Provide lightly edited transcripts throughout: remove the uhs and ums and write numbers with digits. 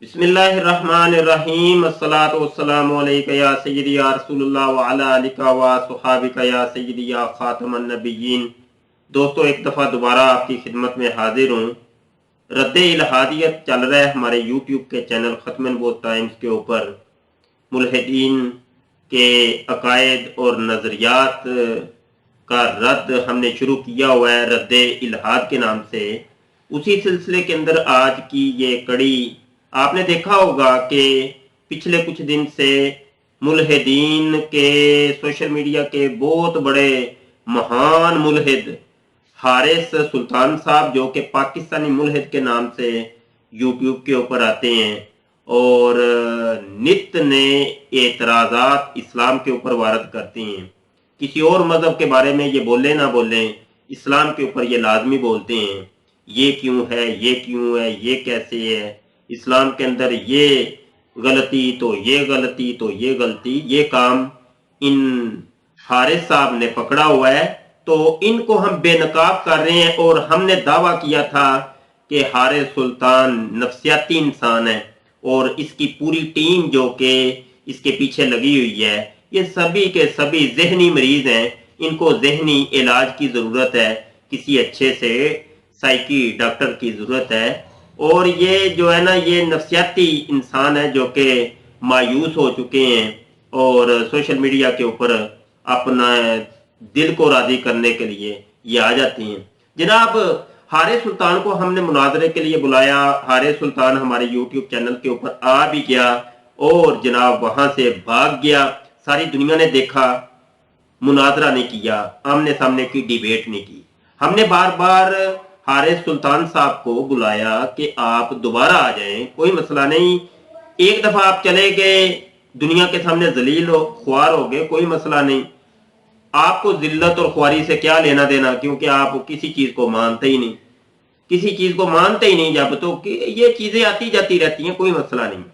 बिस्मिल्लाहिर्रहमानिर्रहीम अस्सलातु वस्सलामु अलैका या सय्यदी या रसूलुल्लाह व अला आलिका व सुहाबिका या सय्यदी या खातमन नबिय्यीन। दोस्तों, एक दफ़ा दोबारा आपकी खिदमत में हाजिर हूँ। रद्द इल्हादियत चल रहा है हमारे यूट्यूब के चैनल ख़त्म नबूवत टाइम्स के ऊपर। मुल्हिदीन के अकायद और नज़रियात का रद्द हमने शुरू किया हुआ है रद्द इल्हाद के नाम से। उसी सिलसिले के अंदर आज की ये कड़ी आपने देखा होगा कि पिछले कुछ दिन से मुल्हिदीन के सोशल मीडिया के बहुत बड़े महान मुल्हिद हारिस सुल्तान साहब, जो कि पाकिस्तानी मुल्हिद के नाम से यूट्यूब के ऊपर आते हैं और नित ने एतराज़ात इस्लाम के ऊपर वारद करते हैं। किसी और मज़हब के बारे में ये बोले ना बोलें, इस्लाम के ऊपर ये लाजमी बोलते हैं। ये क्यों है, ये क्यों है, ये कैसे है, इस्लाम के अंदर ये गलती तो ये गलती तो ये गलती, ये काम इन हारिस साहब ने पकड़ा हुआ है। तो इनको हम बेनकाब कर रहे हैं और हमने दावा किया था कि हारिस सुल्तान नफसियाती इंसान है और इसकी पूरी टीम जो कि इसके पीछे लगी हुई है, ये सभी के सभी जहनी मरीज हैं। इनको जहनी इलाज की ज़रूरत है, किसी अच्छे से साइकी डॉक्टर की ज़रूरत है। और ये जो है ना, ये नफसियाती इंसान है जो कि मायूस हो चुके हैं और सोशल मीडिया के ऊपर अपना दिल को राज़ी करने के लिए ये आ जाती हैं। जनाब, हारिस सुल्तान को हमने मुनाजरे के लिए बुलाया। हारिस सुल्तान हमारे यूट्यूब चैनल के ऊपर आ भी गया और जनाब वहाँ से भाग गया। सारी दुनिया ने देखा, मुनाजरा नहीं किया, आमने सामने की डिबेट नहीं की। हमने बार बार हारिस सुल्तान साहब को बुलाया कि आप दोबारा आ जाएं, कोई मसला नहीं। एक दफ़ा आप चले गए, दुनिया के सामने जलील हो ख्वार हो गए, कोई मसला नहीं। आपको जिल्लत और ख्वारी से क्या लेना देना, क्योंकि आप किसी चीज़ को मानते ही नहीं। किसी चीज़ को मानते ही नहीं जब, तो ये चीज़ें आती जाती रहती हैं, कोई मसला नहीं।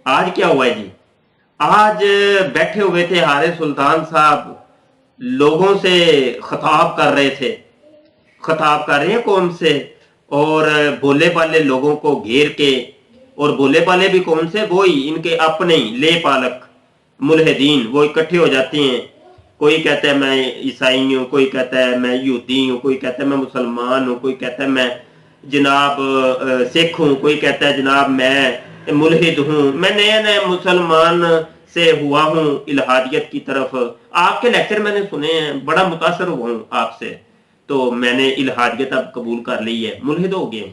आज क्या हुआ है जी? आज बैठे हुए थे हारिस सुल्तान साहब, लोगों से खिताब कर रहे थे, खिताब कर रहे हैं कौम से, और बोले बाले लोगों को घेर के, और बोले बाले भी कौन से, वो ही इनके अपने ही ले पालक मुल्हिदीन, वो इकट्ठे हो जाते हैं। कोई कहता है मैं ईसाई हूँ, कोई कहता है मैं यहूदी हूँ, कोई कहता है मैं मुसलमान हूँ, कोई कहता है मैं जनाब सिख हूँ, कोई कहता है जनाब मैं मुल्हिद हूँ, मैं नया नया मुसलमान से हुआ हूँ इल्हादियत की तरफ। आपके लेक्चर मैंने सुने हैं, बड़ा मुतासर हुआ हूँ आपसे, तो मैंने इल्हादियत अब कबूल कर ली है, मुल्हिद हो गए।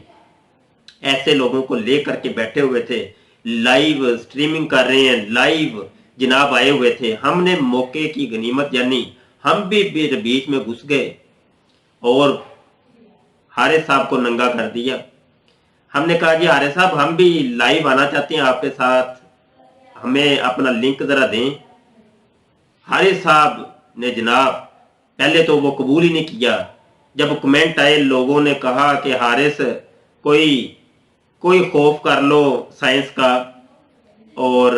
ऐसे लोगों को लेकर के बैठे हुए थे, लाइव स्ट्रीमिंग कर रहे हैं, लाइव जनाब आए हुए थे। हमने मौके की गनीमत जानी, हम भी बीच में घुस गए और हारिस साहब को नंगा कर दिया। हमने कहा जी हारिस साहब, हम भी लाइव आना चाहते हैं आपके साथ, हमें अपना लिंक जरा दें। हारिस साहब ने जनाब पहले तो वो कबूल ही नहीं किया। जब कमेंट आए, लोगों ने कहा कि हारिस कोई खौफ कर लो साइंस का, और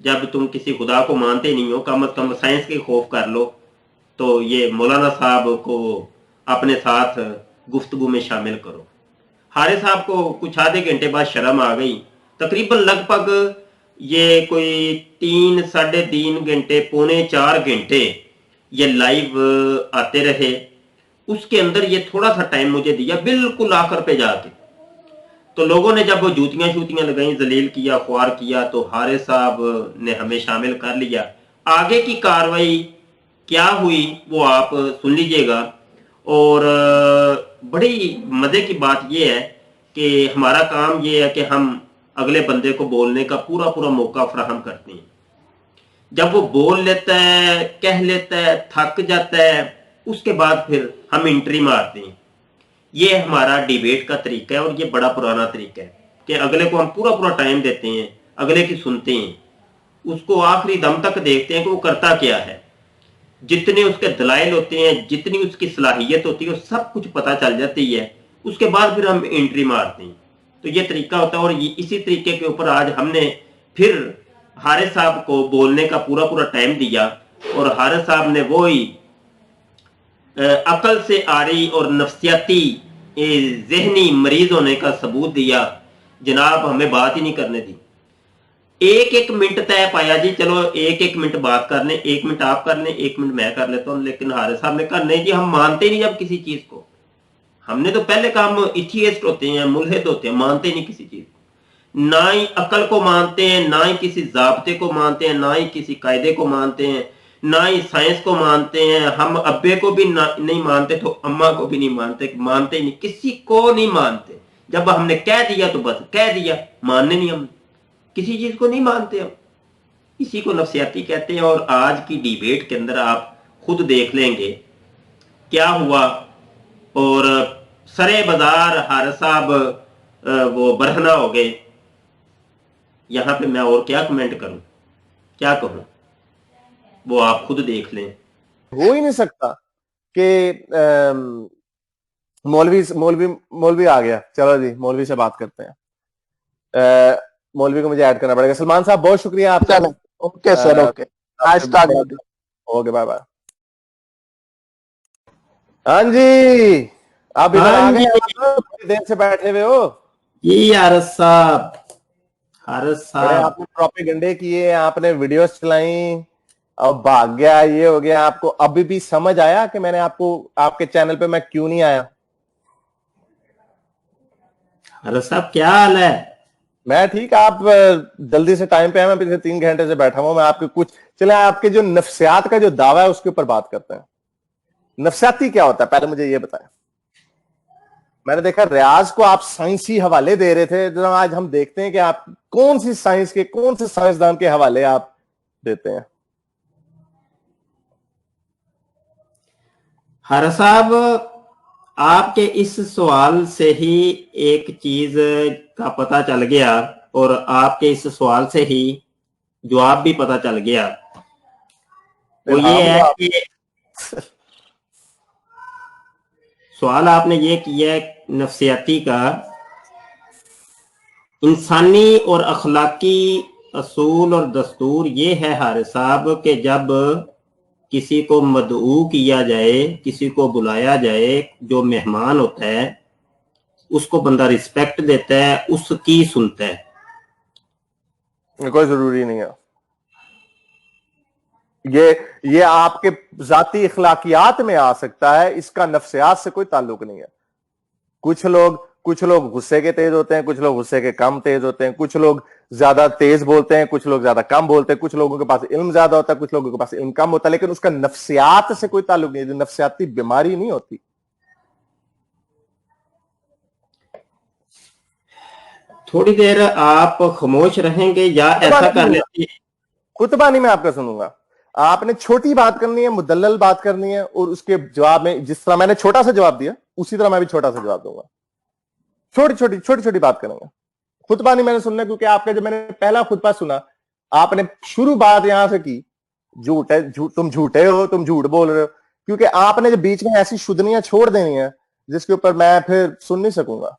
जब तुम किसी खुदा को मानते नहीं हो, कम अज कम साइंस के खौफ कर लो। तो ये मौलाना साहब को अपने साथ गुफ्तगू में शामिल करो। हारिस साहब को कुछ आधे घंटे बाद शर्म आ गई। तकरीबन लगभग ये कोई 3 साढ़े 3 घंटे, पौने 4 घंटे ये लाइव आते रहे। उसके अंदर ये थोड़ा सा टाइम मुझे दिया, बिल्कुल आखिर पे जाके तो लोगों ने जब वो जूतियां शूतियां लगाई, जलील किया, ख्वार किया, तो हारिस साहब ने हमें शामिल कर लिया। आगे की कार्रवाई क्या हुई वो आप सुन लीजिएगा। और बड़ी मज़े की बात यह है कि हमारा काम ये है कि हम अगले बंदे को बोलने का पूरा पूरा मौका फराहम करते हैं। जब वो बोल लेता है, कह लेता है, थक जाता है, उसके बाद फिर हम एंट्री मारते हैं। ये हमारा डिबेट का तरीका है और ये बड़ा पुराना तरीका है कि अगले को हम पूरा पूरा टाइम देते हैं, अगले की सुनते हैं, उसको आखिरी दम तक देखते हैं कि वो करता क्या है। जितने उसके दलाइल होते हैं, जितनी उसकी सलाहियत होती है, वो सब कुछ पता चल जाती है। उसके बाद फिर हम एंट्री मारते हैं। तो ये तरीका होता है और इसी तरीके के ऊपर आज हमने फिर हारिस साहब को बोलने का पूरा पूरा टाइम दिया और हारिस साहब ने वो ही अकल से आरी और नफसियाती ذہنی مریض ہونے کا ثبوت دیا، جناب ہمیں بات ہی نہیں کرنے دی. ایک ایک منٹ طے پایا جی، چلو ایک ایک منٹ بات کر لیں، 1 منٹ آپ کر لیں، 1 منٹ میں کر لیتا ہوں. لیکن حارث صاحب نے کہا نہیں جی ہم مانتے نہیں اب کسی چیز کو. ہم نے تو پہلے کہا ہم ایتھیسٹ ہوتے ہیں، ملحد ہوتے ہیں، مانتے نہیں کسی چیز کو. نہ ہی عقل کو مانتے ہیں، نہ ہی کسی ضابطے کو مانتے ہیں، نہ ہی کسی قاعدے کو مانتے ہیں، نہ ہی سائنس کو مانتے ہیں. ہم ابے کو بھی نہیں مانتے تو اماں کو بھی نہیں مانتے، مانتے نہیں، کسی کو نہیں مانتے. جب ہم نے کہہ دیا تو بس کہہ دیا، ماننے نہیں، ہم کسی چیز کو نہیں مانتے. ہم اسی کو نفسیاتی کہتے ہیں. اور آج کی ڈیبیٹ کے اندر آپ خود دیکھ لیں گے کیا ہوا. اور سرے بازار حارث صاحب وہ برہنہ ہو گئے. یہاں پہ میں اور کیا کمنٹ کروں، کیا کہوں، وہ آپ خود دیکھ لیں. ہو ہی نہیں سکتا کہ مولوی آ گیا. چلو جی مولوی سے بات کرتے ہیں. مولوی کو مجھے ایڈ کرنا پڑے گا. سلمان صاحب بہت شکریہ آپ کا. Okay sir, okay okay bye bye. ہاں جی آپ ادھر آ گئے، آپ دیر سے بیٹھے ہوئے ہو جی حارث صاحب. حارث بڑے صاحب آپ نے پروپیگنڈے کیے، آپ نے ویڈیوز چلائیں اور بھاگ گیا، یہ ہو گیا. آپ کو ابھی بھی سمجھ آیا کہ میں نے آپ کو آپ کے چینل پہ میں کیوں نہیں آیا؟ حارث صاحب کیا حال ہے؟ میں ٹھیک. آپ جلدی سے ٹائم پہ آئے، میں پچھلے 3 گھنٹے سے بیٹھا ہوں. میں آپ کے کچھ چلیں آپ کے جو نفسیات کا جو دعویٰ ہے اس کے اوپر بات کرتے ہیں. نفسیاتی کیا ہوتا ہے پہلے مجھے یہ بتائیں. میں نے دیکھا ریاض کو آپ سائنسی حوالے دے رہے تھے، آج ہم دیکھتے ہیں کہ آپ کون سی سائنس کے، کون سے سائنسدان کے حوالے آپ دیتے ہیں. حارث صاحب آپ کے اس سوال سے ہی ایک چیز کا پتہ چل گیا، اور آپ کے اس سوال سے ہی جواب بھی پتہ چل گیا. وہ یہ ہے کہ سوال آپ نے یہ کیا ہے نفسیاتی کا، انسانی اور اخلاقی اصول اور دستور یہ ہے حارث صاحب کہ جب کسی کو مدعو کیا جائے، کسی کو بلایا جائے، جو مہمان ہوتا ہے اس کو بندہ رسپیکٹ دیتا ہے، اس کی سنتا ہے. کوئی ضروری نہیں ہے. یہ آپ کے ذاتی اخلاقیات میں آ سکتا ہے، اس کا نفسیات سے کوئی تعلق نہیں ہے. کچھ لوگ غصے کے تیز ہوتے ہیں، کچھ لوگ غصے کے کم تیز ہوتے ہیں، کچھ لوگ زیادہ تیز بولتے ہیں، کچھ لوگ زیادہ کم بولتے ہیں، کچھ لوگوں کے پاس علم زیادہ ہوتا ہے، کچھ لوگوں کے پاس علم کم ہوتا ہے. لیکن اس کا نفسیات سے کوئی تعلق نہیں ہے. نفسیاتی بیماری نہیں ہوتی. تھوڑی دیر آپ خاموش رہیں گے یا ایسا کر لیتے ہیں؟ خطبہ نہیں میں آپ کا سنوں گا. آپ نے چھوٹی بات کرنی ہے، مدلل بات کرنی ہے، اور اس کے جواب میں جس طرح میں نے چھوٹا سا جواب دیا اسی طرح میں بھی چھوٹا سا جواب دوں گا. چھوٹی چھوٹی بات کریں گے. خطبہ نہیں میں نے سننا، کیونکہ آپ کا جب میں نے پہلا خطبہ سنا آپ نے شروع بات یہاں سے کی جھوٹ ہے، تم جھوٹے ہو، تم جھوٹ بول رہے ہو. کیونکہ آپ نے جو بیچ میں ایسی شدنیاں چھوڑ دینی ہیں جس کے اوپر میں پھر سن نہیں سکوں گا،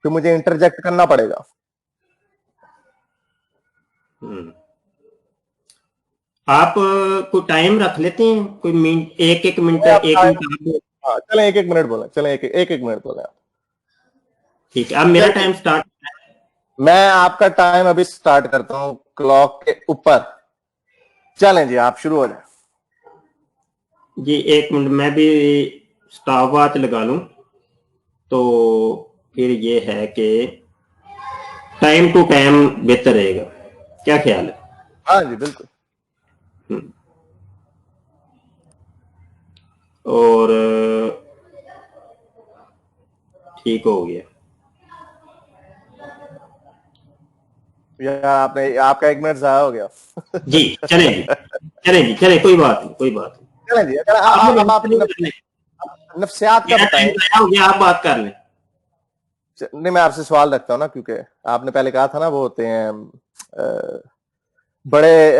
پھر مجھے انٹرجیکٹ کرنا پڑے گا. آپ کوئی ٹائم رکھ لیتے ہیں، کوئی منٹ، ایک منٹ چلیں ایک منٹ بولیں، چلیں ایک منٹ بولیں. ٹھیک ہے، اب میرا ٹائم سٹارٹ. میں آپ کا ٹائم ابھی سٹارٹ کرتا ہوں کلاک کے اوپر. چلیں جی آپ شروع ہو جائیں. جی 1 منٹ میں بھی سٹاپ واچ لگا لوں تو پھر یہ ہے کہ ٹائم ٹو ٹائم بہتر رہے گا. کیا خیال ہے؟ ہاں جی بالکل. اور ٹھیک ہو گیا. آپ کا 1 منٹ ضائع ہو گیا. جی چلیں کوئی بات نہیں. چلیں جی اب آپ نفسیات کا بتائیں. آپ بات کر لیں. نہیں میں آپ سے سوال رکھتا ہوں نا، کیونکہ آپ نے پہلے کہا تھا نا وہ ہوتے ہیں بڑے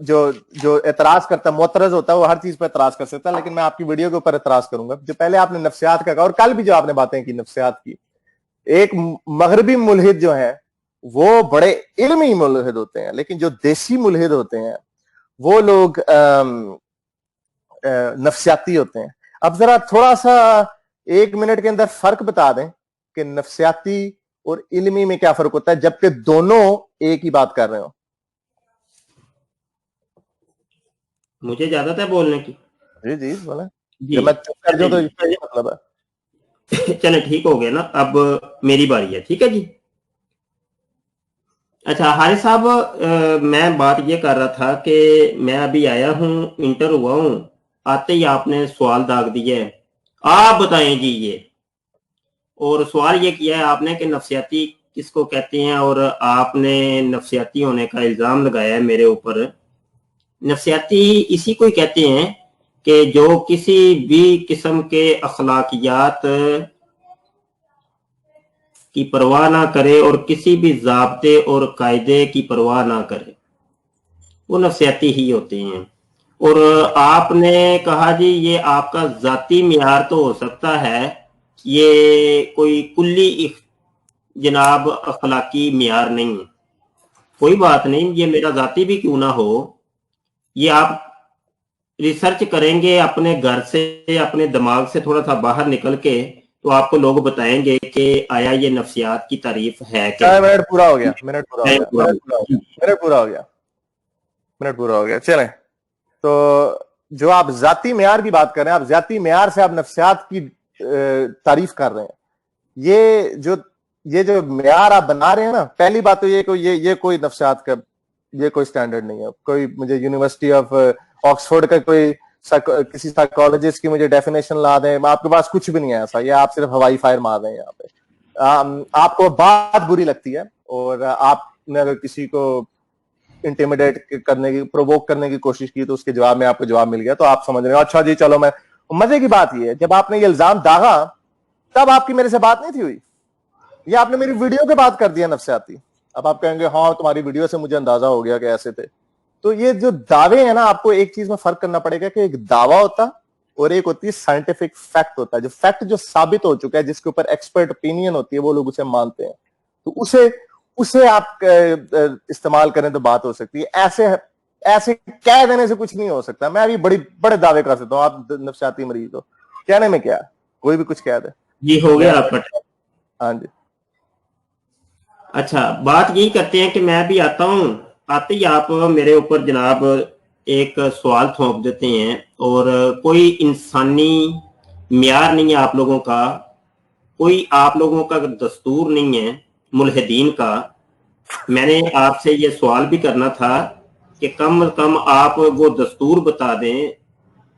جو اعتراض کرتا ہے، معترض ہوتا ہے، وہ ہر چیز پہ اعتراض کر سکتا ہے، لیکن میں آپ کی ویڈیو کے اوپر اعتراض کروں گا. جو پہلے آپ نے نفسیات کا کہا اور کل بھی جو آپ نے باتیں کی نفسیات کی، ایک مغربی ملحد جو ہیں وہ بڑے علمی ملحد ہوتے ہیں، لیکن جو دیسی ملحد ہوتے ہیں وہ لوگ نفسیاتی ہوتے ہیں. अब जरा थोड़ा सा 1 मिनट के अंदर फर्क बता दें कि नफ्सियाती और इल्मी में क्या फर्क होता है, जबकि दोनों एक ही बात कर रहे हो। मुझे इजाजत है बोलने की? जी जी बोले। जी जब मैं चुप कर जाऊं तो इसका ये मतलब है। चले ठीक हो गया ना, अब मेरी बारी है, ठीक है जी। अच्छा हारिस साहब, मैं बात ये कर रहा था कि मैं अभी आया हूँ, इंटर हुआ हूँ, आते ही आपने सवाल दाग दिया है, आप बताएं जी ये। और सवाल ये किया है आपने कि नफ्सियाती किसको कहते हैं, और आपने नफ्सियाती होने का इल्जाम लगाया है मेरे ऊपर। नफ्सियाती इसी को ही कहते हैं कि जो किसी भी किस्म के अखलाकियात की परवाह ना करे और किसी भी ज़ाब्ते और कायदे की परवाह ना करे, वो नफ्सियाती ही होते हैं। और आपने कहा जी ये आपका ज़ाती मियार तो हो सकता है, ये कोई कुल्ली जनाब अखलाकी मियार नहीं है। कोई बात नहीं, ये मेरा ज़ाती भी क्यों ना हो, ये आप रिसर्च करेंगे अपने घर से, अपने दिमाग से थोड़ा सा बाहर निकल के, तो आपको लोग बताएंगे कि आया ये नफ्सियात की तारीफ है क्या। मिनट पूरा हो गया, मिनट पूरा हो टाइम गया, पूरा मिनट पूरा हो गया, मिनट पूरा हो गया, मिनट पूरा हो गया। चलें, तो जो आप जाती मेयार की बात कर रहे हैं, आप जाती मेयार से आप नफ्सियात की तारीफ कर रहे हैं। ये जो मेयार आप बना रहे हैं ना, पहली बात तो ये कोई नफ्सियात का ये कोई स्टैंडर्ड नहीं है। कोई मुझे यूनिवर्सिटी ऑफ ऑक्सफोर्ड का कोई किसी साइकोलॉजिस्ट की मुझे डेफिनेशन ला दें, आपके पास कुछ भी नहीं है ऐसा। ये आप सिर्फ हवाई फायर मार रहे हैं यहाँ पे। आपको बात बुरी लगती है और आपने अगर किसी को इंटिमिडेट करने की, प्रोवोक करने की कोशिश की, तो उसके जवाब में आपको जवाब मिल गया, तो आप समझ रहे हो अच्छा जी चलो मैं। मजे की बात ये है, जब आपने ये इल्जाम दागा तब आपकी मेरे से बात नहीं थी हुई, ये आपने मेरी वीडियो पे बात कर दिया नफ्सियाती। अब आप कहेंगे हाँ तुम्हारी वीडियो से मुझे अंदाजा हो गया कि ऐसे थे। तो ये जो दावे हैं ना, आपको एक चीज में फर्क करना पड़ेगा कि एक दावा होता और एक होती है साइंटिफिक फैक्ट होता है। जो फैक्ट जो साबित हो चुका है, जिसके ऊपर एक्सपर्ट ओपिनियन होती है, वो लोग उसे मानते हैं, तो उसे आप इस्तेमाल करें तो बात हो सकती है। ऐसे कह देने से कुछ नहीं हो सकता। मैं अभी बड़े दावे कर सकता हूँ, आप नफ्सियाती मरीज हो, कहने में क्या है, कोई भी कुछ कह दे जी। हो गया आपका टाइम। हाँ जी। अच्छा बात यही करते हैं कि मैं भी आता हूँ, आते ही आप मेरे ऊपर जनाब एक सवाल थोप देते हैं, और कोई इंसानी मियार नहीं है आप लोगों का, कोई आप लोगों का दस्तूर नहीं है मुल्हिदीन का। मैंने आपसे ये सवाल भी करना था कि कम से कम आप वो दस्तूर बता दें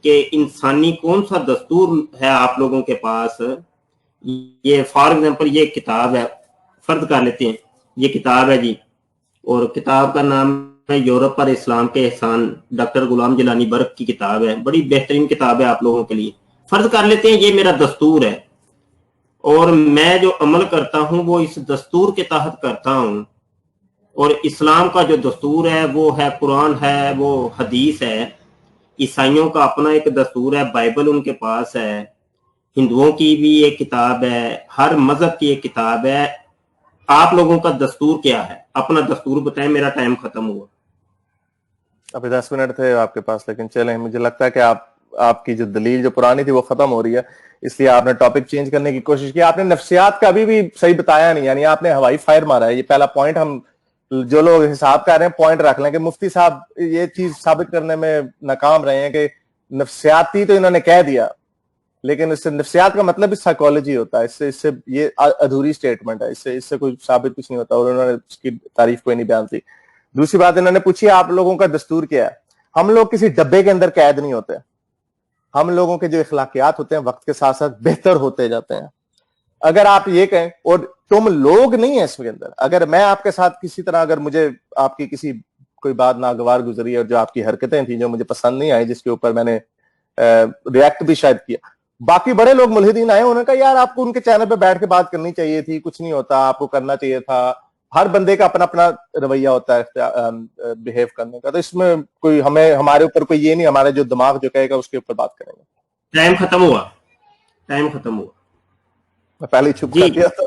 कि इंसानी कौन सा दस्तूर है आप लोगों के पास। ये फॉर एग्जांपल ये किताब है, फर्ज कर लेते हैं ये किताब है जी, और किताब का नाम है यूरोप पर इस्लाम के एहसान, डॉक्टर गुलाम जिलानी बर्क की किताब है, बड़ी बेहतरीन किताब है आप लोगों के लिए। फर्ज कर लेते हैं ये मेरा दस्तूर है, और मैं जो अमल करता हूं वो इस दस्तूर के तहत करता हूं, और इस्लाम का जो दस्तूर है वो है कुरान है, वो हदीस है। ईसाइयों का अपना एक दस्तूर है, बाइबल उनके पास है, हिंदुओं की भी एक किताब है, हर मजहब की एक किताब है। आप लोगों का दस्तूर क्या है, अपना दस्तूर बताएं, मेरा टाइम खत्म हुआ। अभी 10 मिनट थे आपके पास, लेकिन चलें, मुझे लगता है कि आपकी जो दलील जो पुरानी थी वो खत्म हो रही है, इसलिए आपने टॉपिक चेंज करने की कोशिश की। आपने नफ्सियात का अभी भी सही बताया नहीं, यानी आपने हवाई फायर मारा है। ये पहला पॉइंट, हम जो लोग हिसाब कर रहे हैं पॉइंट रख लें कि मुफ्ती साहब ये चीज साबित करने में नाकाम रहे हैं कि नफ्सियाती तो इन्होंने कह दिया, लेकिन इससे नफ्सियात का मतलब भी साइकोलॉजी होता है। इससे ये अधूरी स्टेटमेंट है, इससे कोई साबित कुछ नहीं होता, और उन्होंने उसकी तारीफ कोई नहीं बयान की। दूसरी बात, इन्होंने पूछी आप लोगों का दस्तूर क्या है। हम लोग किसी डब्बे के अंदर कैद नहीं होते। हम लोगों के जो इखलाकियात होते हैं वक्त के साथ साथ बेहतर होते जाते हैं। अगर आप ये कहें, और तुम लोग नहीं है इसके अंदर, अगर मैं आपके साथ किसी तरह, अगर मुझे आपकी किसी कोई बात नागवार गुजरी और जो आपकी हरकतें थी जो मुझे पसंद नहीं आई, जिसके ऊपर मैंने रिएक्ट भी शायद किया, बाकी बड़े लोग मुल्हिदीन आए, उन्होंने कहा यार आपको उनके चैनल पे बैठ के बात करनी चाहिए थी, कुछ नहीं होता, आपको करना चाहिए था। हर बंदे का अपना अपना रवैया होता है बिहेव करने का, तो इसमें कोई हमारे ऊपर कोई ये नहीं, हमारे जो दिमाग जो कहेगा उसके ऊपर बात करेंगे। टाइम खत्म हुआ, टाइम खत्म हुआ। मैं पहले ही चुप कर दिया था।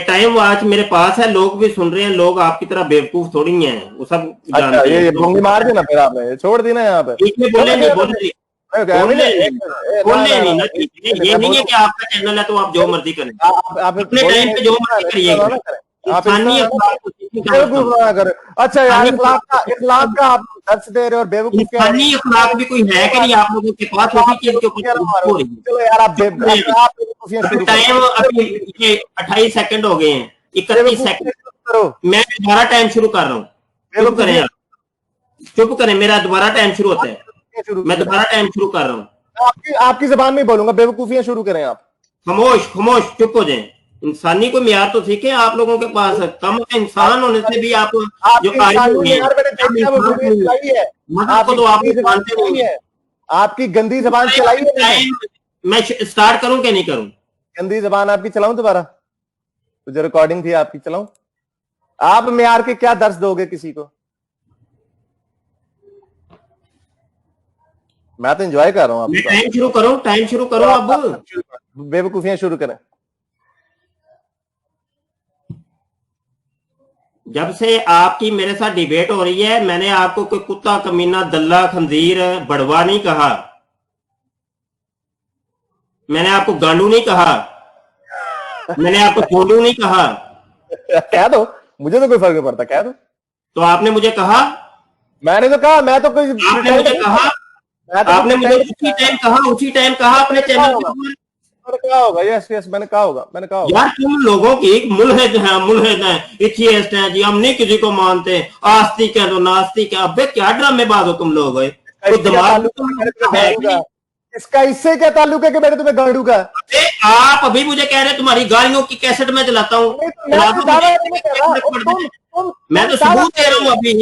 टाइम वॉच मेरे पास है, लोग भी सुन रहे हैं, लोग आपकी तरह बेवकूफ थोड़ी हैं, वो सब अच्छा, जानते ये हैं। भोंगी मार देना फिर आपने, छोड़ दी ना यहाँ पे। बीच में बोले नहीं, बोले नहीं, बोलने नहीं ना, ये नहीं है कि आपका चैनल है तो आप जो मर्जी करें, अपने टाइम पे जो मर्जी करिएगा। इंसानी अखलाक को सीखने का मतलब, अच्छा यार, इखलाक का आप दर्श दे रहे हो और बेवकूफ क्या है? इंसानी अखलाक भी कोई है कि नहीं आप लोगों के पास? उसी चीज के ऊपर हो रही है। चलो यार, आप बेवकूफियां शुरू टाइम अभी ये 28 सेकंड हो गए हैं, 31 सेकंड। करो। मैं दोबारा टाइम शुरू कर रहा हूँ, चुप करें यार, चुप करें, मेरा दोबारा टाइम शुरू होता है, मैं दोबारा टाइम शुरू कर रहा हूँ। आपकी जबान में बोलूंगा, बेवकूफियां शुरू करें आप। खामोश खामोश, चुप हो जाएं। इंसानी को म्यार तो सीखे आप लोगों के पास, कम इंसान होने से भी आप जो आपको तो आप मानते नहीं है। आपकी गंदी जबान चलाई है। मैं स्टार्ट करूं क्या नहीं करूं? गंदी जबान आपकी चलाऊं दोबारा? तो जो रिकॉर्डिंग थी आपकी चलाऊं? आप म्यार के क्या दर्श दोगे किसी को? मैं तो एंजॉय कर रहा हूं। मैं टाइम शुरू करूं? टाइम शुरू करूं? अब बेवकूफियां शुरू करें। जब से आपकी मेरे साथ डिबेट हो रही है, मैंने आपको कोई कुत्ता, कमीना, दल्ला, खंजीर, बड़वा नहीं कहा, मैंने आपको गांडू नहीं कहा, मैंने आपको छोड़ू नहीं कहा। कह दो, मुझे तो कोई फर्क नहीं पड़ता, कह दो। तो आपने मुझे कहा? मैंने तो कहा, मैं तो कोई, आपने मुझे कहा, आपने मुझे उसी टाइम कहा अपने चैनल पे। क्या होगा? यस यस, मैंने कहा होगा, मैंने कहा होगा। यार तुम लोगों की एक मुल्हिद हैं, एथियस्ट हैं जी, हम नहीं किसी को मानते, आस्तिक है तो नास्तिक है। अबे क्या ड्रामेबाज हो तुम लोग, तो दिमाग है। इसका इससे क्या ताल्लुक है कि मैंने तुम्हें गाड़ू का? आप अभी मुझे कह रहे तुम्हारी गालियों की कैसेट में चलाता हूँ, मैं तो सबूत दे रहा हूँ अभी।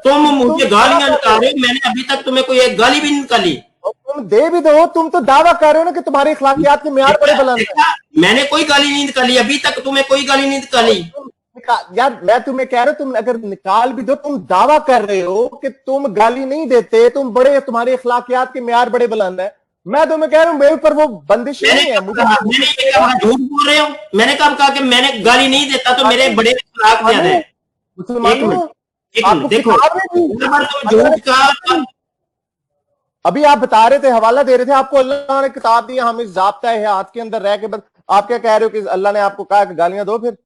तुम मुझे गालियां निकाल रहे हो, मैंने अभी तक तुम्हें कोई एक गाली भी नहीं निकाली। तुम दे भी दो, तुम तो दावा कर रहे हो ना कि तुम्हारे अखलाकियात के म्यार बड़े बुलंद हैं। मैंने कोई गाली नहीं निकाली अभी तक, तुम्हें कोई गाली नहीं निकाली। यार मैं तुम्हें कह रहा हूं, तुम अगर निकाल भी दो, तुम दावा कर रहे हो कि तुम गाली नहीं देते, तुम बड़े, तुम्हारे अखलाकियात के म्यार बड़े बुलंद है। मैं तुम्हें कह रहा हूं मेरे ऊपर वो बंदिश नहीं है। झूठ बोल रहे हो? मैंने कब कहा कि मैंने गाली नहीं देता तो मेरे बड़े अखलाक ज्यादा है? देखो, झूठ का अभी आप बता रहे थे, हवाला दे रहे थे, आपको अल्लाह ने किताब दी, हम इस ज़ाब्ता है हाथ के अंदर रह के, बस आप क्या कह रहे हो कि अल्लाह ने आपको कहा कि गालियां दो? फिर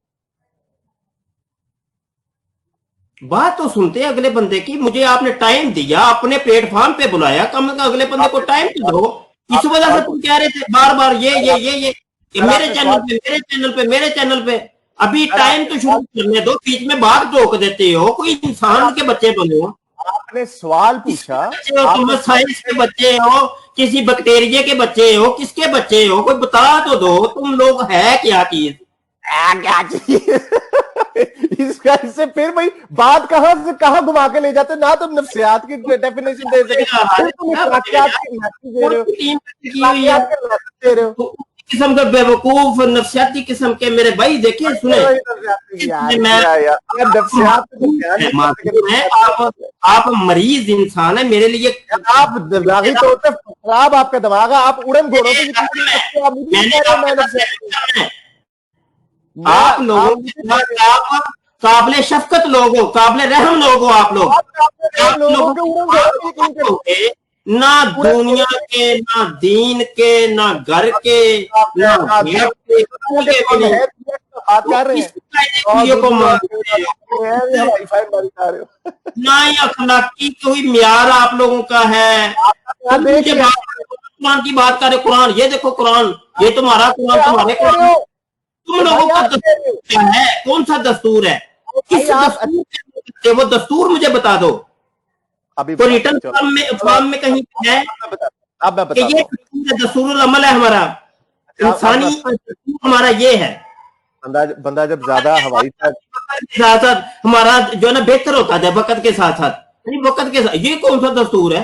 बात तो सुनते अगले बंदे की। मुझे आपने टाइम दिया, अपने प्लेटफॉर्म पे बुलाया, कम से कम अगले बंदे को टाइम तो दो। इस वजह से तुम कह रहे थे बार बार ये मेरे चैनल पे अभी टाइम तो शुरू करने दो, बीच में बात टोक देते हो। कोई इंसान के बच्चे बने हो? आपने सवाल पूछा, तुम साइंस के बच्चे हो, किसी बैक्टीरिया के बच्चे हो, किसके बच्चे हो? कोई बता तो दो, तुम लोग है क्या चीज? क्या चीज? इसका इससे फिर भाई बात कहां से कहां घुमा के ले जाते, ना तुम नफ्सियात की डेफिनेशन दे सके, किस्म का बेवकूफ नफ्सियाती किस्म के मेरे भाई। देखिए सुने, आप मरीज इंसान है मेरे लिए। आप दिमागी तौर पे खराब आपका दिमाग है, आप उड़न घोड़ों आप लोगों के काबिले शफकत लोग हो, काबिले रहम लोग हो आप लोग। ना दुनिया के, ना दीन के, ना घर के, ना ना ही अखलाकी कोई म्यार आप लोगों का है। कुरान की बात करें, कुरान ये देखो, कुरान ये तुम्हारा कुरान, तुम्हारे कुरान, तुम लोगों का दस्तूर क्या है? कौन सा दस्तूर है? किस दस्तूर से? वो दस्तूर मुझे बता दो। अभी तो रिटर्न फॉर्म में कहीं है कि ये दस्तूरुल अमल है हमारा, इंसानी दस्तूर हमारा ये है। बंदा जब ज्यादा हवाई साथ हमारा जो है ना बेहतर होता है वक्त के साथ साथ, नहीं वक्त के साथ। ये कौन सा दस्तूर है?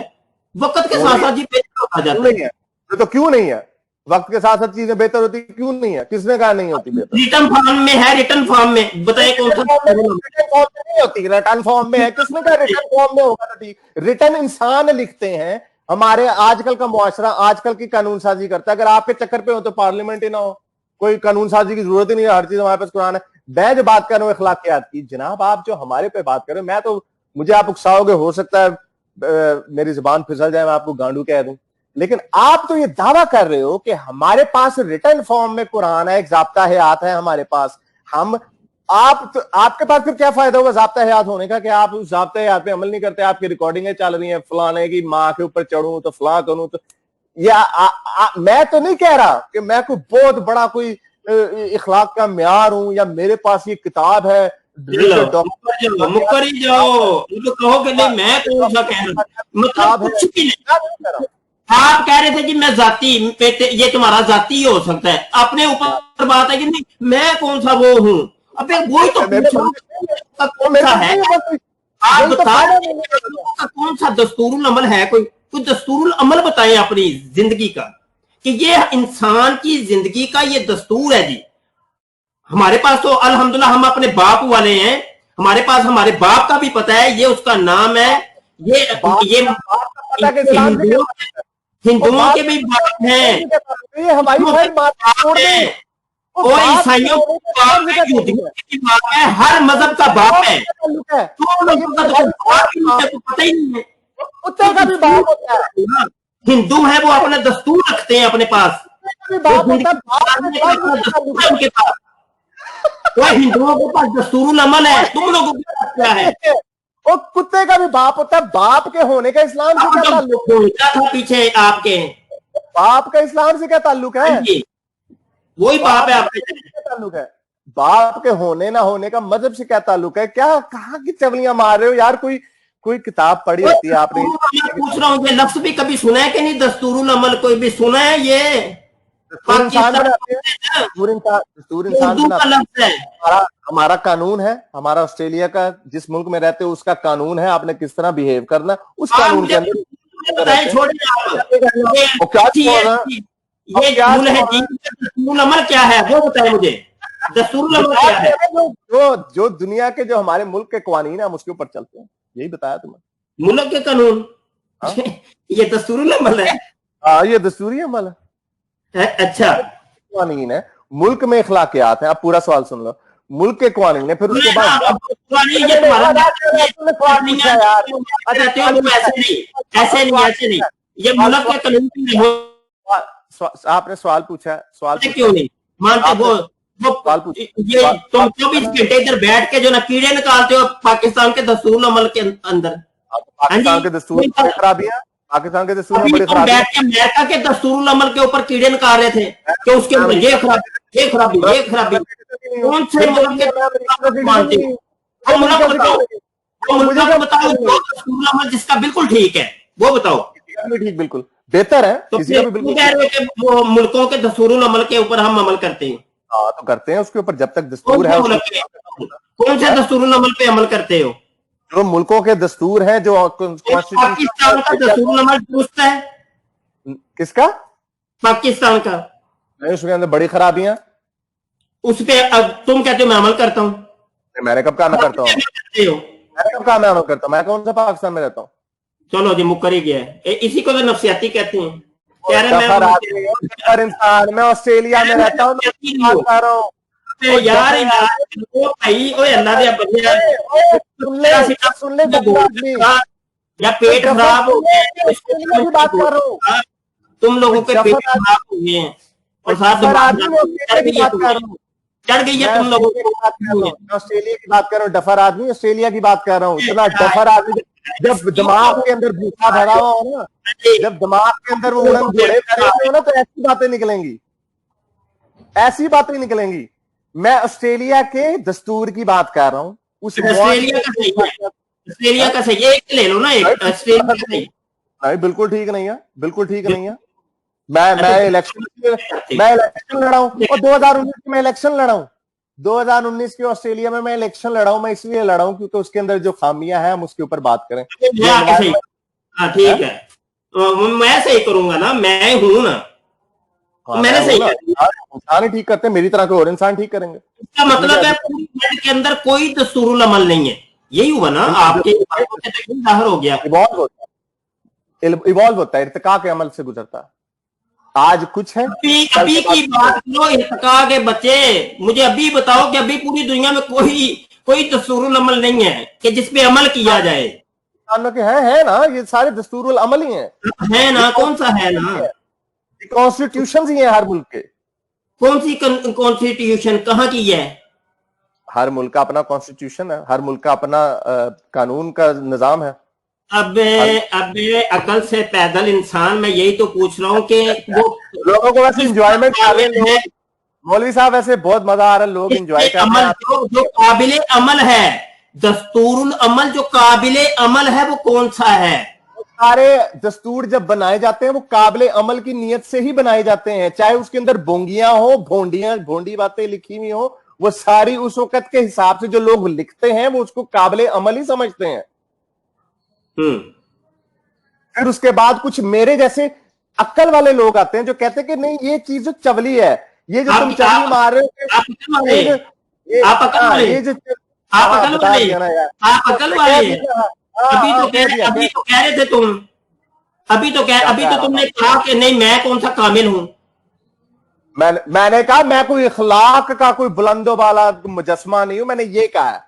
वक्त के साथ साथ ये बेहतर होता जाता है। तो क्यों नहीं है? वक्त के साथ साथ चीजें बेहतर होती क्यों नहीं है? किसने कहा नहीं होती बेहतर? रिटर्न फॉर्म में है, रिटर्न फॉर्म में बताइए कौन सा? नहीं होती, रिटर्न फॉर्म में है। किसने कहा रिटर्न फॉर्म में होगा? रिटर्न इंसान लिखते हैं। हमारे आजकल का मुआशरा आजकल की कानून साजी करता है। अगर आपके चक्कर पे हो तो पार्लियामेंट ही ना हो, कोई कानून साजी की जरूरत ही नहीं है, हर चीज हमारे पास कुरान है। मैं जो बात कर रहा हूँ अखलाकियात की, जनाब आप जो हमारे पे बात कर रहे हो, मैं तो, मुझे आप उकसाओगे, हो सकता है मेरी जुबान फिसल जाए, मैं आपको गांडू कह दूं, लेकिन आप तो ये दावा कर रहे हो कि हमारे पास रिटर्न फॉर्म में कुरान है, एक ज़ाब्ता हयात है हमारे पास, हम आप तो आपके पास फिर क्या फायदा होगा ज़ाब्ता हयात होने का कि आप उस ज़ाब्ता हयात पे अमल नहीं करते, आपकी रिकॉर्डिंगें चल रही हैं, फलाने की माँ के ऊपर चढ़ूं तो फलां करूं तो, या मैं तो नहीं कह रहा कि मैं कोई बहुत बड़ा कोई इखलाक का म्यार हूं या मेरे पास ये किताब है, मुकर ही जाओ, तो कहो कि नहीं मैं कौन सा कह रहा हूं, मतलब कुछ भी नहीं। आप कह रहे थे कि मैं जाती, ये तुम्हारा जाती ही हो सकता है, अपने ऊपर बात है कि नहीं मैं कौन सा वो हूं, अबे वही तो कौन सा है, आप बताओ कौन सा दस्तूरुल अमल है, कोई दस्तूरुल अमल बताएं अपनी जिंदगी का कि ये इंसान की जिंदगी का ये दस्तूर है जी। हमारे पास तो अल्हम्दुलिल्लाह हम अपने बाप वाले हैं, हमारे पास हमारे बाप का भी पता है, ये उसका नाम है, ये हिंदुओं के भी बाप हैं, ये हमारी बात है, और ईसाइयों की बात है, हर मजहब का बाप है, तो लोगों का तो पता ही नहीं है, कुत्ते का भी बाप होता है, हिंदू है वो अपना दस्तूर रखते हैं अपने पास, उनके पास तो हिंदुओं के पास दस्तूरुल अमल है, तुम लोगों के पास क्या है, वो कुत्ते का भी बाप होता है, बाप के होने का इस्लाम से क्या ताल्लुक था पीछे आपके, बाप का इस्लाम से क्या ताल्लुक है, वही बाप है आपके ताल्लुक है, बाप के होने ना होने का मजहब से क्या ताल्लुक है, क्या कहाँ की चवलियां मार रहे हो यार, कोई किताब पढ़ी होती है आपने, पूछ रहा हूँ ये लफ्ज भी कभी सुना है कि नहीं, दस्तूरुल अमल कोई भी सुना है, ये दस्तूर इंसान हमारा कानून है, हमारा ऑस्ट्रेलिया का जिस मुल्क में रहते हो उसका कानून है, आपने किस तरह बिहेव करना उस कानून के अंदर, दस्तूरुल अमल क्या है वो बताए मुझे, दस्तूरुल अमल क्या है, जो दुनिया के जो हमारे मुल्क के कानून है हम उसके ऊपर चलते हैं, यही बताया तुम्हें, मुल्क के कानून ये दस्तूरुल अमल है, ये दस्तूरी अमल है, अच्छा कानून है, मुल्क में इखलाकियात है, आप पूरा सवाल सुन लो, मुल्क के कानून है, फिर उसके बाद ऐसे नहीं, ये मुल्क के कानून, आपने सवाल पूछा, सवाल क्यों नहीं मानते वो ये तुम 24 घंटे इधर बैठ के जो ना कीड़े निकालते हो पाकिस्तान के दस्तूरुल अमल के अंदर, पाकिस्तान के दस्तूर में खराबियां, पाकिस्तान के दस्तूर में बड़ी खराबी, बैठ के अमेरिका के दस्तूरुल अमल के ऊपर कीड़े निकाल रहे थे कि उसके ऊपर ये खराबी कौन से मुल्क के मानते हो, मुल्क बताओ दस्तूरुल अमल जिसका बिल्कुल ठीक है वो बताओ, ठीक बिल्कुल बेहतर है, तो कह रहे हो कि वो मुल्कों के दस्तूरुल अमल के ऊपर हम अमल करते हैं, हाँ तो करते हैं उसके ऊपर जब तक दस्तूर है, कौन से दस्तूरुल अमल पे अमल करते हो, जो मुल्कों के दस्तूर हैं, जो पाकिस्तान का दस्तूरुल अमल दुरुस्त है, किसका, पाकिस्तान का, उसके अंदर बड़ी खराबियां, उस पे अब तुम कहते हो मैं अमल करता हूँ, मैंने कब कहा मैं करता हूँ, मैंने कब कहा मैं अमल करता हूँ, मैं कौन सा पाकिस्तान में रहता हूँ, चलो जी मुकर ही गया है, इसी को तो नफसियाती कहते हैं, कह रहे इंसान, मैं ऑस्ट्रेलिया में रहता हूँ, यार भाई ओए अल्लाह दे बंदे या पेट खराब हो गया, बात कर रहा हूँ, तुम लोगों के पेट खराब हो गए हैं और साथ चढ़ गई है तुम लोगों को, ऑस्ट्रेलिया की बात कर रहा हूँ, डफर आदमी ऑस्ट्रेलिया की बात कर रहा हूँ, इतना डफर आदमी जब दिमाग के अंदर भूखा भरा हुआ हो ना, जब दिमाग के अंदर वो उड़न घोड़े भरे हो ना, तो ऐसी बातें निकलेंगी, ऐसी बातें निकलेंगी। मैं ऑस्ट्रेलिया के दस्तूर की बात कर रहा हूँ, उस ऑस्ट्रेलिया का सही है, ऑस्ट्रेलिया का सही है, एक ले लो ना, एक ऑस्ट्रेलिया का सही नहीं, बिल्कुल ठीक नहीं है, बिल्कुल ठीक नहीं है। मैं इलेक्शन लड़ा हूँ और 2019 में इलेक्शन लड़ा हूँ, 2019 के ऑस्ट्रेलिया में मैं इलेक्शन लड़ा हूँ, मैं इसलिए लड़ा हूँ क्योंकि उसके अंदर जो खामियां हैं हम उसके ऊपर बात करें। ठीक है, तो मैं सही करूंगा ना, मैं हूं ना, मैंने सही इंसान ही ठीक करते हैं, मेरी तरह के और इंसान ठीक करेंगे। इसका मतलब है पूरी वर्ल्ड के अंदर कोई दस्तूरुल अमल नहीं है, यही हुआ ना, आपके जाहिर हो गया। इवॉल्व होता है, इर्तिका के अमल से गुजरता है। आज कुछ है, अभी की बात करो इर्तिका के बच्चे, मुझे अभी बताओ कि अभी पूरी दुनिया में कोई दस्तूरुल अमल नहीं है कि जिसपे अमल किया जाए। मुसलमानों के है ना, ये सारे दस्तूरुल अमल ही हैं, है ना, कौन सा है ना, कॉन्स्टिट्यूशन ही है हर मुल्क के। कौन सी कॉन्स्टिट्यूशन कहाँ की है? हर मुल्क का अपना कॉन्स्टिट्यूशन है, हर मुल्क का अपना कानून का निजाम है। अबे अकल से पैदल इंसान, मैं यही तो पूछ रहा हूँ कि वो लोगों को वैसे इंजॉयमेंट कर रहे हैं लोग, मौलवी साहब वैसे बहुत मजा आ रहा है, लोग इंजॉय कर रहे अमल हैं। जो काबिले अमल है, दस्तूरुल अमल जो काबिले अमल है, वो कौन सा है? सारे दस्तूर जब बनाए जाते हैं वो काबिले अमल की नीयत से ही बनाए जाते हैं, चाहे उसके अंदर बोंगियां हो, भोंडी बातें लिखी हुई हो, वो सारी उस वक्त के हिसाब से जो लोग लिखते हैं वो उसको काबिले अमल ही समझते हैं। फिर उसके बाद कुछ मेरे जैसे अक्ल वाले लोग आते हैं जो कहते हैं कि नहीं ये चीज जो चवली है, ये जो तुम चवली मार रहे हो, आप अकल वाले, अभी तो कह रहे थे तुम, अभी तो तुमने कहा कि नहीं मैं कौन सा कामिल हूं। मैंने कहा मैं कोई इखलाक का कोई बुलंदो वाला मुजस्मा नहीं हूं, मैंने ये कहा है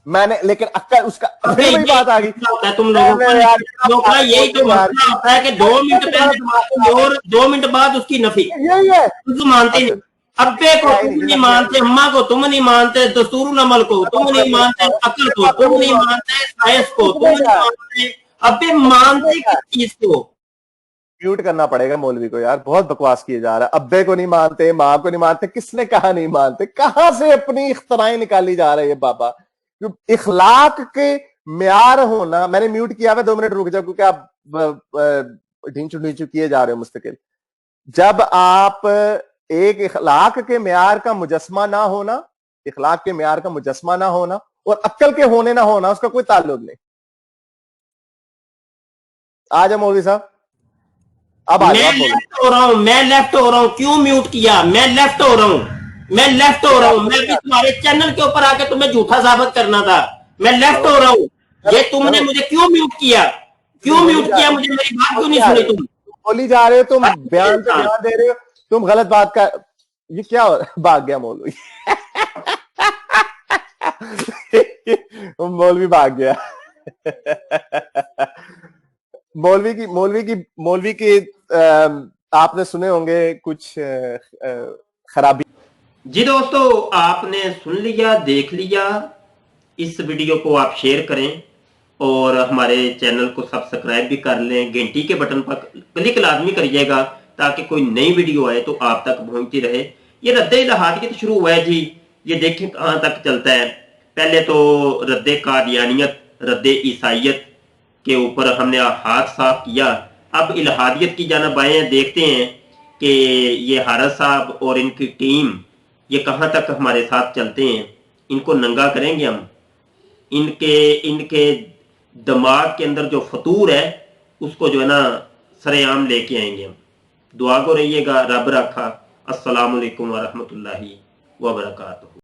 मैंने, लेकिन अक्ल उसका फिर वही बात आ गई। तुम लोगों का यही तो मसला होता है कि 2 मिनट पहले और 2 मिनट बाद उसकी नफी, यही है, तुम मानते नहीं, अब्बे को तुम नहीं मानते, अम्मा को तुम नहीं मानते, दस्तूरुल अमल को तुम नहीं मानते, अकल को तुम नहीं मानते, साइंस को तुम नहीं मानते, अब्बे मानते किस चीज को? म्यूट करना पड़ेगा मौलवी को यार, बहुत बकवास किए जा रहा है। अब्बे को नहीं मानते, माँ को नहीं मानते, किसने कहा नहीं मानते? कहां से अपनी इख्तराएं निकाली जा रही है बाबा? इखलाक के म्यार होना, मैंने म्यूट किया हुआ, 2 मिनट रुक जाओ क्योंकि आप ढींचू किए जा रहे हो मुस्तकिल। जब आप एक इखलाक के म्यार का मुजस्मा ना होना, इखलाक के म्यार का मुजस्मा ना होना और अक्ल के होने ना होना, उसका कोई ताल्लुक नहीं। आ जाओ मौलवी साहब, अब आ जाओ। मैं लेफ्ट हो रहा हूं, क्यों म्यूट किया? मैं लेफ्ट हो रहा हूं, मैं भी तुम्हारे चैनल के ऊपर आके तुम्हें झूठा साबित करना था। मैं लेफ्ट हो रहा हूं, ये तुमने मुझे क्यों म्यूट किया? मुझे मेरी बात क्यों नहीं सुनी? तुम बोली जा रहे हो, तुम बयान पे बयान दे रहे हो, तुम गलत बात का, ये क्या हो रहा है? भाग गया मौलवी। मौलवी भाग गया। मौलवी की आपने सुने होंगे कुछ खराबी। जी दोस्तों, आपने सुन लिया, देख लिया। इस वीडियो को आप शेयर करें और हमारे चैनल को सब्सक्राइब भी कर लें। घंटी के बटन पर क्लिक लाजमी करिएगा ताकि कोई नई वीडियो आए तो आप तक पहुंचती रहे। ये रद्दे इलाहादियत शुरू हुआ है जी, ये देखें कहां तक चलता है। पहले तो रद्दे कादियानियत, रद्दे ईसाइयत के ऊपर हमने हाथ साफ किया, अब इलाहादियत की जानिब आए हैं। देखते हैं कि ये हारस साहब और इनकी टीम ये कहां तक हमारे साथ चलते हैं। इनको नंगा करेंगे हम, इनके दिमाग के अंदर जो फतूर है उसको जो है ना सरेआम लेके आएंगे हम। दुआ को रहिएगा, रब रखा। अस्सलाम वालेकुम व रहमतुल्लाहि व बरकातहू।